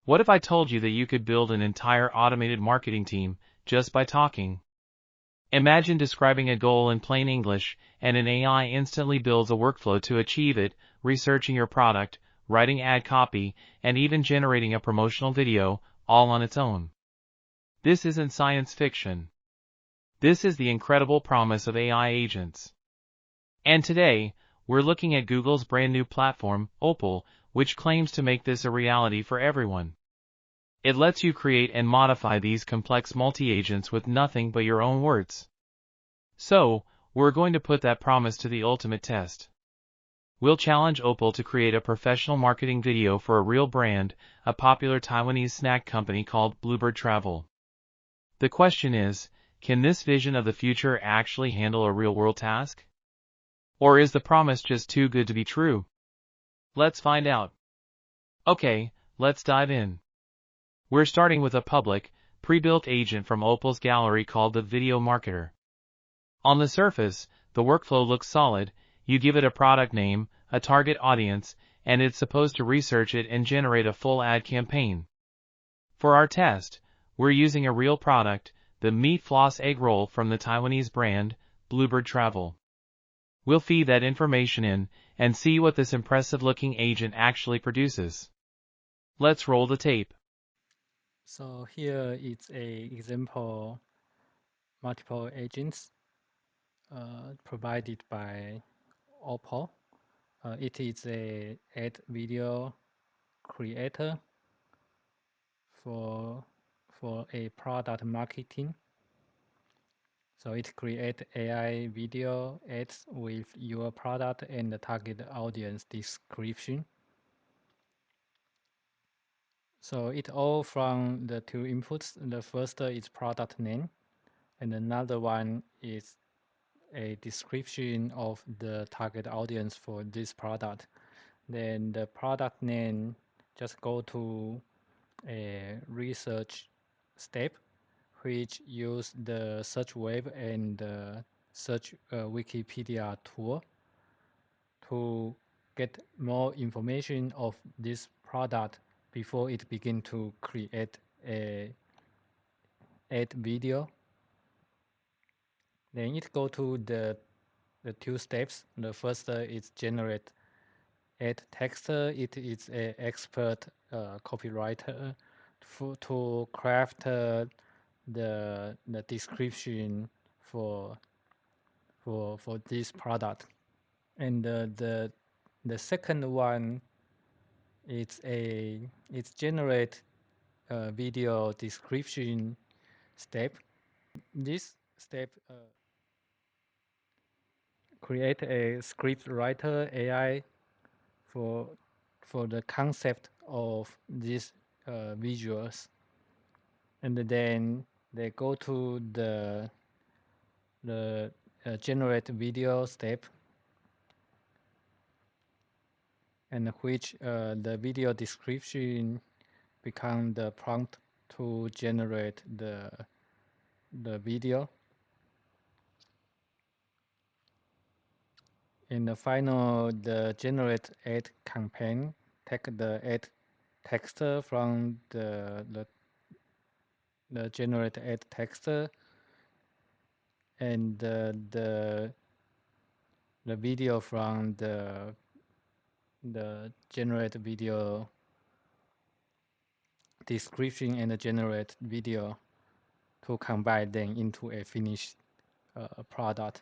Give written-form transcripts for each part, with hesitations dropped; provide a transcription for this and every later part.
What if I told you that you could build an entire automated marketing team just by talking? Imagine describing a goal in plain English, and an AI instantly builds a workflow to achieve it, researching your product, writing ad copy, and even generating a promotional video, all on its own. This isn't science fiction. This is the incredible promise of AI agents. And today, we're looking at Google's brand new platform, Opal, which claims to make this a reality for everyone. It lets you create and modify these complex multi-agents with nothing but your own words. So, we're going to put that promise to the ultimate test. We'll challenge Opal to create a professional marketing video for a real brand, a popular Taiwanese snack company called Bluebird Travel. The question is, can this vision of the future actually handle a real-world task? Or is the promise just too good to be true? Let's find out. Okay, let's dive in. We're starting with a public, pre-built agent from Opal's gallery called the Video Marketer. On the surface, the workflow looks solid. You give it a product name, a target audience, and it's supposed to research it and generate a full ad campaign. For our test, we're using a real product, the meat floss egg roll from the Taiwanese brand, Bluebird Travel. We'll feed that information in and see what this impressive-looking agent actually produces. Let's roll the tape. So here is a example multiple agents provided by Opal. It is a ad video creator for a product marketing. So it creates AI video ads with your product and the target audience description. So it all from the two inputs. The first is product name, and another one is a description of the target audience for this product. Then the product name just go to a research step, which use the search web and search Wikipedia tool to get more information of this product before it begin to create a ad video. Then it go to the two steps. The first is generate ad text. It is an expert copywriter to craft the description for this product. And the second one it's generate a video description step. This step create a script writer AI for the concept of these visuals, and then they go to the generate video step, and which the video description become the prompt to generate the video. In the final, the generate ad campaign take the ad text from the generate ad text and the video from the generate video description and the generate video to combine them into a finished product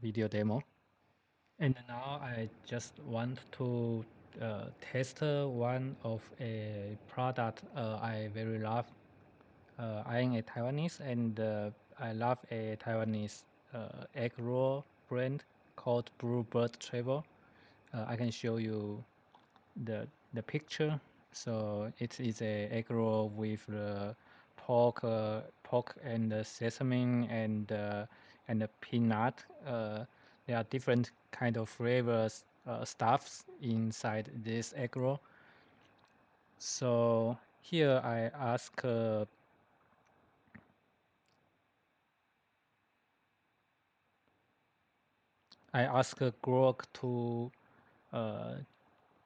video demo. And now I just want to test one of a product I very love. I am a Taiwanese, and I love a Taiwanese egg roll brand called Bluebird Travel. I can show you the picture. So it is a egg roll with pork and sesame and the peanut. There are different kind of flavors stuffs inside this egg roll. So here I ask Grok uh,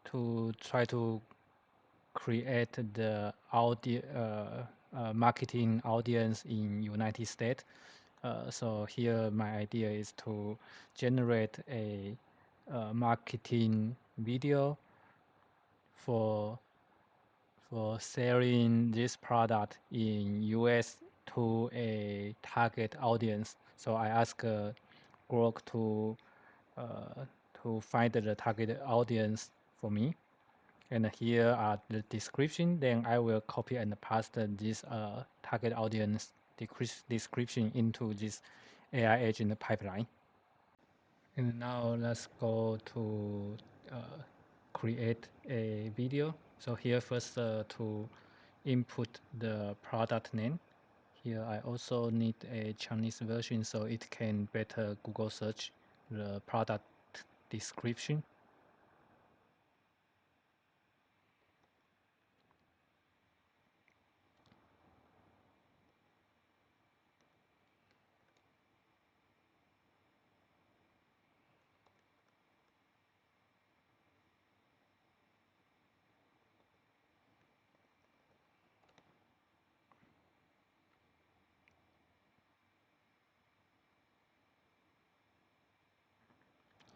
to try to create the audio marketing audience in United States. So here my idea is to generate a marketing video for selling this product in US to a target audience. So I ask Grok uh, to find the target audience for me. And here are the description. Then I will copy and paste this target audience description into this AI agent pipeline. And now let's go to uh, create a video. So here first to input the product name. Here I also need a Chinese version so it can better Google search the product description.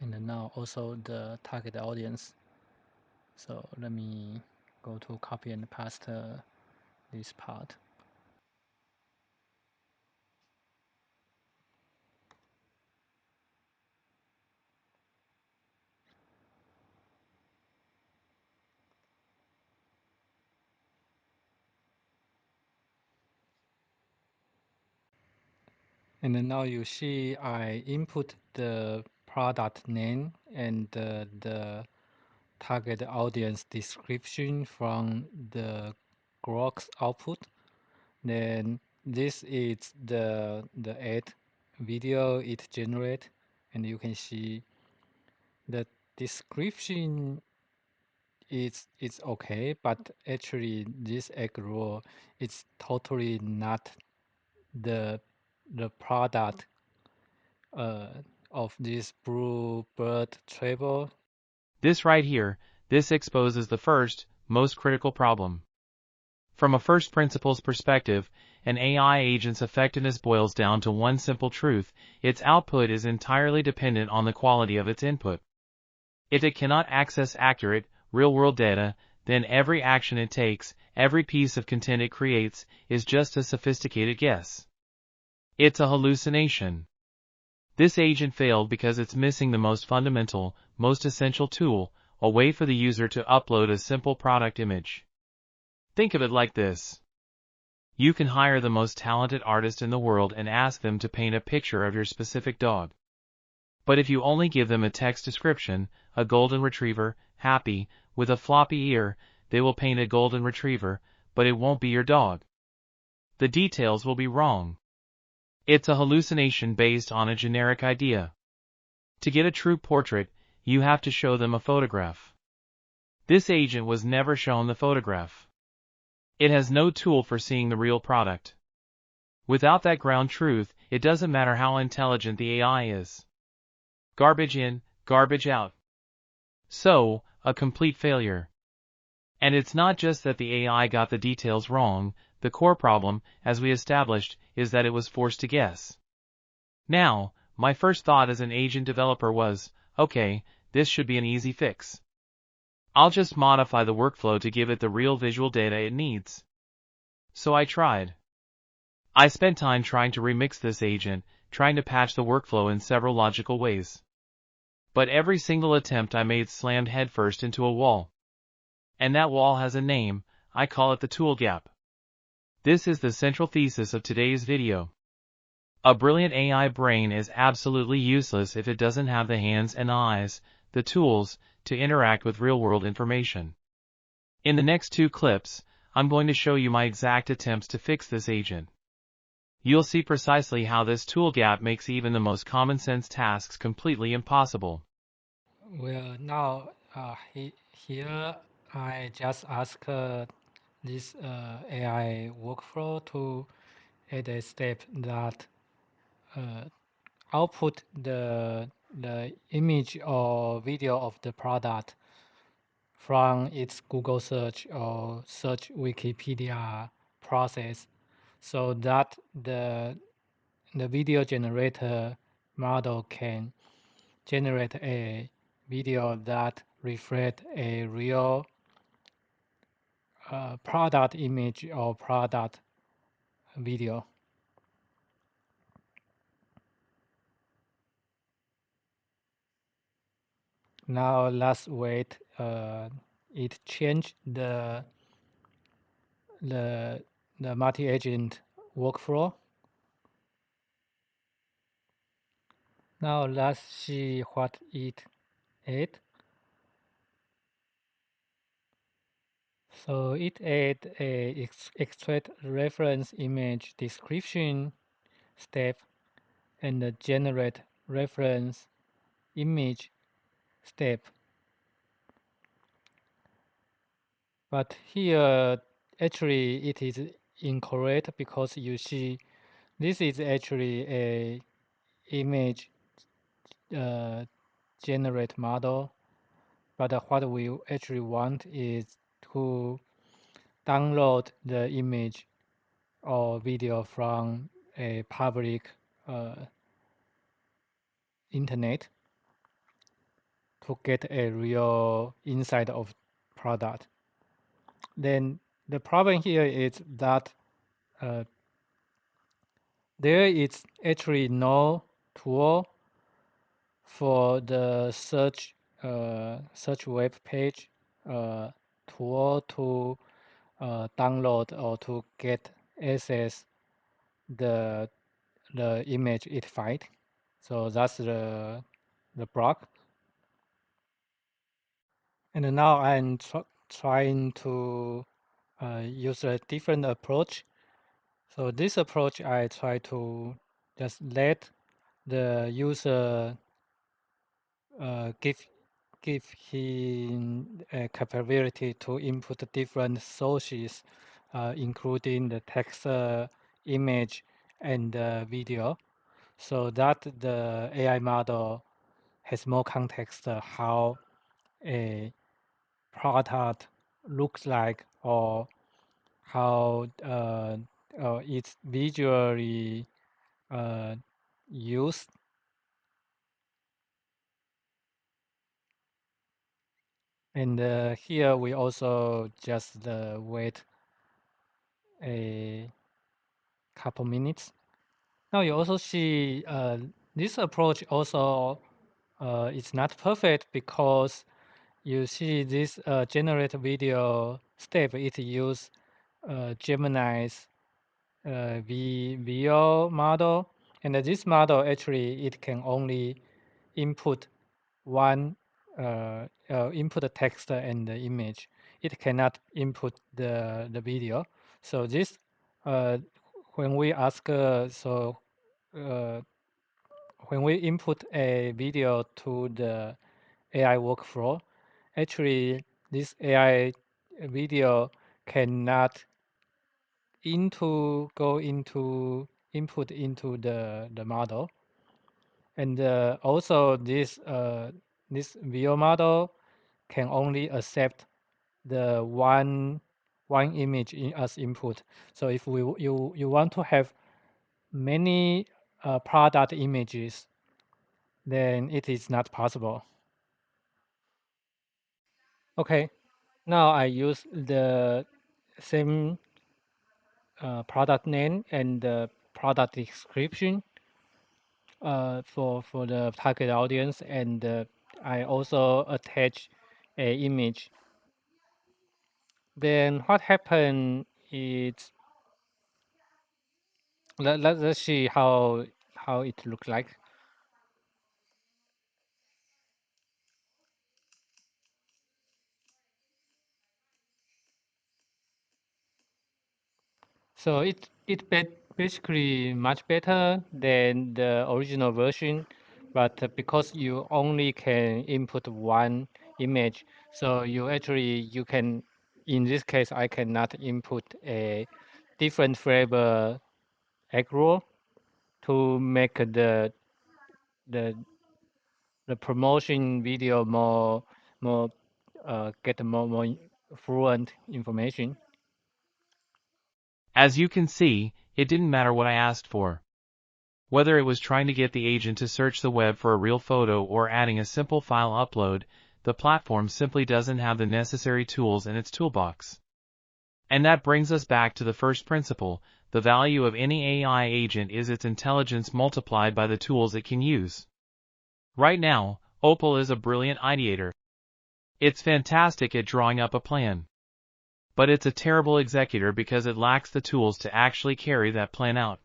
And then now also the target audience. So let me go to copy and paste this part. And then now you see I input the product name and the target audience description from the Grok's output. Then this is the ad video it generate, and you can see the description it's okay, but actually this egg roll is totally not the product uh, of this Bluebird Travel. This right here, this exposes the first, most critical problem. From a first principles perspective, an AI agent's effectiveness boils down to one simple truth: its output is entirely dependent on the quality of its input. If it cannot access accurate, real-world data, then every action it takes, every piece of content it creates, is just a sophisticated guess. It's a hallucination. This agent failed because it's missing the most fundamental, most essential tool, a way for the user to upload a simple product image. Think of it like this. You can hire the most talented artist in the world and ask them to paint a picture of your specific dog. But if you only give them a text description, a golden retriever, happy, with a floppy ear, they will paint a golden retriever, but it won't be your dog. The details will be wrong. It's a hallucination based on a generic idea. To get a true portrait, you have to show them a photograph. This agent was never shown the photograph. It has no tool for seeing the real product. Without that ground truth, it doesn't matter how intelligent the AI is. Garbage in, garbage out. So, a complete failure. And it's not just that the AI got the details wrong, the core problem, as we established, is that it was forced to guess. Now, my first thought as an agent developer was, okay, this should be an easy fix. I'll just modify the workflow to give it the real visual data it needs. So I tried. I spent time trying to remix this agent, trying to patch the workflow in several logical ways. But every single attempt I made slammed headfirst into a wall. And that wall has a name, I call it the tool gap. This is the central thesis of today's video. A brilliant AI brain is absolutely useless if it doesn't have the hands and eyes, the tools, to interact with real-world information. In the next two clips, I'm going to show you my exact attempts to fix this agent. You'll see precisely how this tool gap makes even the most common-sense tasks completely impossible. Well, now here I just ask this AI workflow to add a step that uh, output the image or video of the product from its Google search or search Wikipedia process, so that the video generator model can generate a video that reflect a real product image or product video. Now let's wait. It changed the the multi-agent workflow. Now let's see what it ate. So it ate a extract reference image description step and the generate reference image step. But here actually it is incorrect because you see this is actually a image uh, generate model, but what we actually want is to download the image or video from a public uh, internet to get a real insight of product. Then the problem here is that uh, there is actually no tool for the search web page tool to download or to get access the the image it find. So that's the block. And now I'm trying to use a different approach. So this approach, I try to just let the user give him a capability to input different sources, including the text, image, and video, so that the AI model has more context how a product looks like or how it's visually uh, used. And here we also just wait a couple minutes. Now you also see this approach also is not perfect because you see this generate video step. It use Gemini's VO model, and this model actually it can only input one input the text and the image. It cannot input the video. So this when we ask uh, when we input a video to the AI workflow, actually this AI video cannot go into input into the model, and also this VO model can only accept the one image as input. So if you want to have many product images, then it is not possible. Okay, now I use the same product name and the product description for the target audience, and I also attach a image. Then what happened is let's see how it looks like. So basically much better than the original version, but because you only can input one image, so you can, in this case, I cannot input a different flavor egg roll to make the the promotion video more get more fluent information. As you can see, it didn't matter what I asked for. Whether it was trying to get the agent to search the web for a real photo or adding a simple file upload, the platform simply doesn't have the necessary tools in its toolbox. And that brings us back to the first principle: the value of any AI agent is its intelligence multiplied by the tools it can use. Right now, Opal is a brilliant ideator. It's fantastic at drawing up a plan. But it's a terrible executor because it lacks the tools to actually carry that plan out.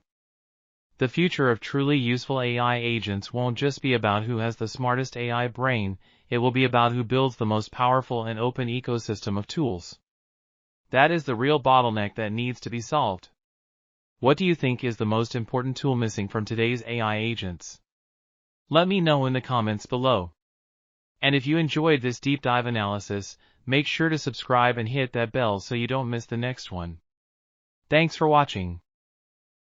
The future of truly useful AI agents won't just be about who has the smartest AI brain, it will be about who builds the most powerful and open ecosystem of tools. That is the real bottleneck that needs to be solved. What do you think is the most important tool missing from today's AI agents? Let me know in the comments below. And if you enjoyed this deep dive analysis, make sure to subscribe and hit that bell so you don't miss the next one. Thanks for watching.